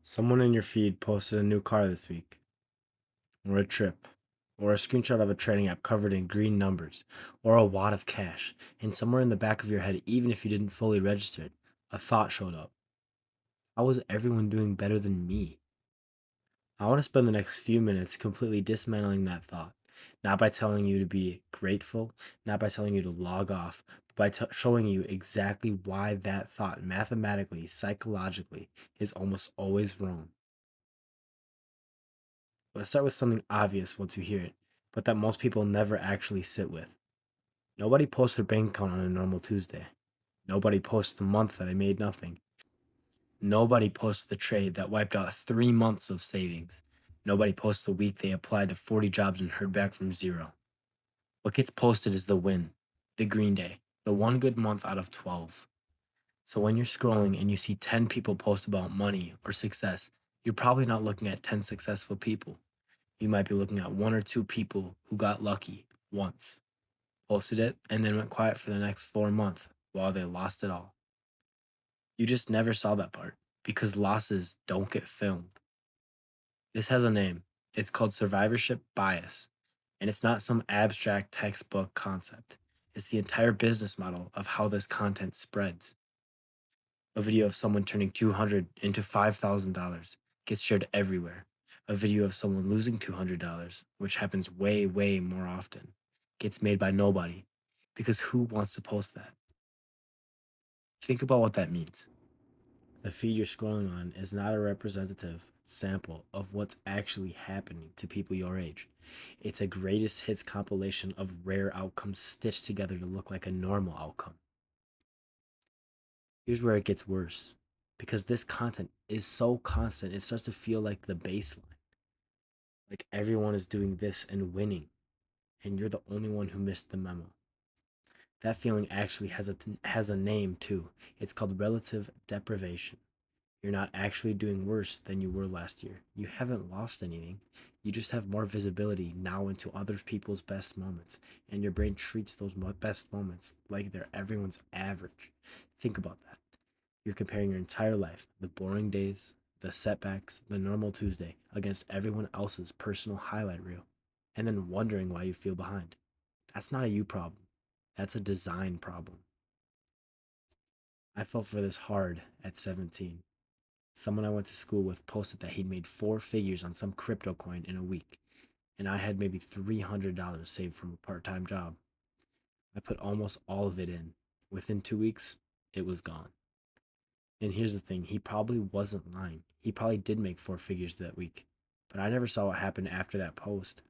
Someone in your feed posted a new car this week, or a trip, or a screenshot of a trading app covered in green numbers, or a wad of cash, and somewhere in the back of your head, even if you didn't fully register it, a thought showed up. How is everyone doing better than me? I want to spend the next few minutes completely dismantling that thought, not by telling you to be grateful, not by telling you to log off, but by showing you exactly why that thought, mathematically, psychologically, is almost always wrong. Let's start with something obvious once you hear it, but that most people never actually sit with. Nobody posts their bank account on a normal Tuesday. Nobody posts the month that they made nothing. Nobody posts the trade that wiped out 3 months of savings. Nobody posts the week they applied to 40 jobs and heard back from zero. What gets posted is the win, the green day, the one good month out of 12. So when you're scrolling and you see 10 people post about money or success, you're probably not looking at 10 successful people. You might be looking at one or two people who got lucky once, posted it, and then went quiet for the next 4 months while they lost it all. You just never saw that part because losses don't get filmed. This has a name. It's called survivorship bias. And it's not some abstract textbook concept. It's the entire business model of how this content spreads. A video of someone turning 200 into $5,000 gets shared everywhere. A video of someone losing $200, which happens way, way more often, gets made by nobody. Because who wants to post that? Think about what that means. The feed you're scrolling on is not a representative sample of what's actually happening to people your age. It's a greatest hits compilation of rare outcomes stitched together to look like a normal outcome. Here's where it gets worse. Because this content is so constant, it starts to feel like the baseline. Like everyone is doing this and winning, and you're the only one who missed the memo. That feeling actually has a name too. It's called relative deprivation. You're not actually doing worse than you were last year. You haven't lost anything. You just have more visibility now into other people's best moments, and your brain treats those best moments like they're everyone's average. Think about that. You're comparing your entire life, the boring days, the setbacks, the normal Tuesday, against everyone else's personal highlight reel, and then wondering why you feel behind. That's not a you problem. That's a design problem. I fell for this hard at 17. Someone I went to school with posted that he'd made four figures on some crypto coin in a week, and I had maybe $300 saved from a part time job. I put almost all of it in. Within 2 weeks, it was gone. And here's the thing, he probably wasn't lying. He probably did make four figures that week. But I never saw what happened after that post.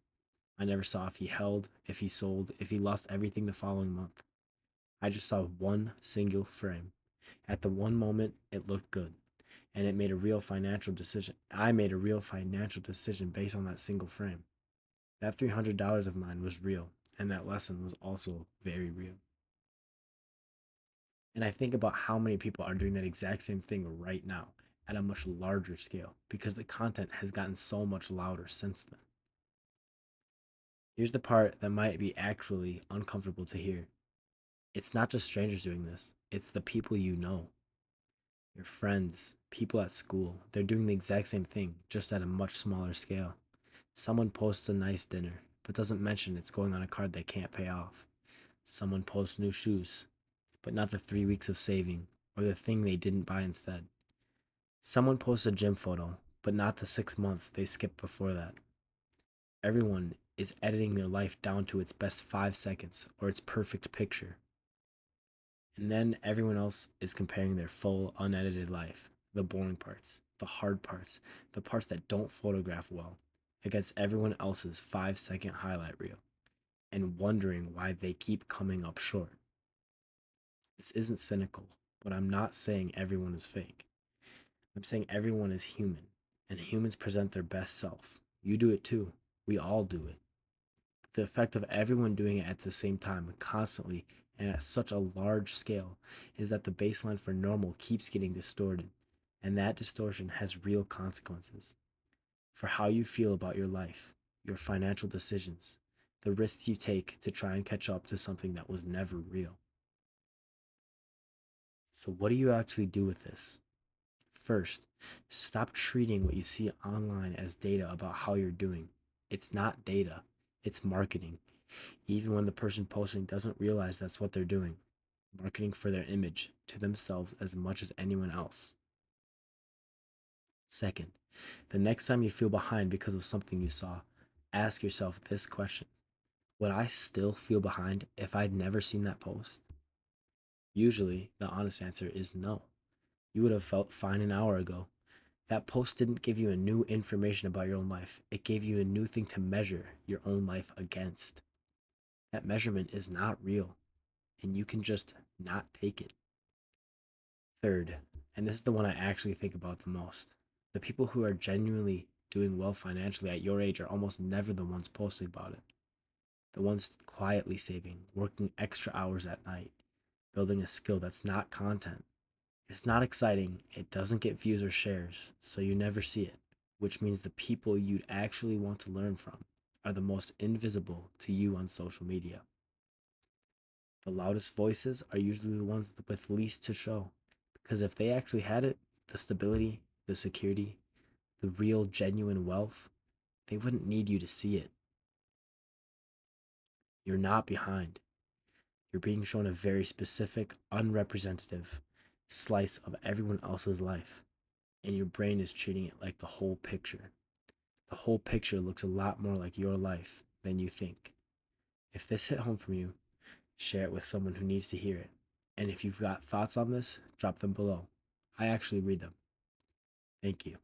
I never saw if he held, if he sold, if he lost everything the following month. I just saw one single frame. At the one moment, it looked good. And it made a real financial decision. I made a real financial decision based on that single frame. That $300 of mine was real. And that lesson was also very real. And I think about how many people are doing that exact same thing right now at a much larger scale because the content has gotten so much louder since then. Here's the part that might be actually uncomfortable to hear. It's not just strangers doing this, it's the people you know. Your friends, people at school, they're doing the exact same thing, just at a much smaller scale. Someone posts a nice dinner, but doesn't mention it's going on a card they can't pay off. Someone posts new shoes, but not the 3 weeks of saving or the thing they didn't buy instead. Someone posts a gym photo, but not the 6 months they skipped before that. Everyone is editing their life down to its best 5 seconds or its perfect picture. And then everyone else is comparing their full, unedited life, the boring parts, the hard parts, the parts that don't photograph well, against everyone else's 5 second highlight reel, and wondering why they keep coming up short. This isn't cynical, but I'm not saying everyone is fake. I'm saying everyone is human, and humans present their best self. You do it too. We all do it. The effect of everyone doing it at the same time, constantly, and at such a large scale, is that the baseline for normal keeps getting distorted, and that distortion has real consequences for how you feel about your life, your financial decisions, the risks you take to try and catch up to something that was never real. So, what do you actually do with this? First, stop treating what you see online as data about how you're doing. It's not data, it's marketing. Even when the person posting doesn't realize that's what they're doing, marketing for their image to themselves as much as anyone else. Second, the next time you feel behind because of something you saw, ask yourself this question: would I still feel behind if I'd never seen that post? Usually, the honest answer is no. You would have felt fine an hour ago. That post didn't give you a new information about your own life, it gave you a new thing to measure your own life against. That measurement is not real, and you can just not take it. Third, and this is the one I actually think about the most, the people who are genuinely doing well financially at your age are almost never the ones posting about it. The ones quietly saving, working extra hours at night, building a skill that's not content. It's not exciting, it doesn't get views or shares, so you never see it, which means the people you'd actually want to learn from are the most invisible to you on social media. The loudest voices are usually the ones with least to show, because if they actually had it, the stability, the security, the real genuine wealth, they wouldn't need you to see it. You're not behind. You're being shown a very specific, unrepresentative slice of everyone else's life, and your brain is treating it like the whole picture. The whole picture looks a lot more like your life than you think. If this hit home from you, share it with someone who needs to hear it. And if you've got thoughts on this, drop them below. I actually read them. Thank you.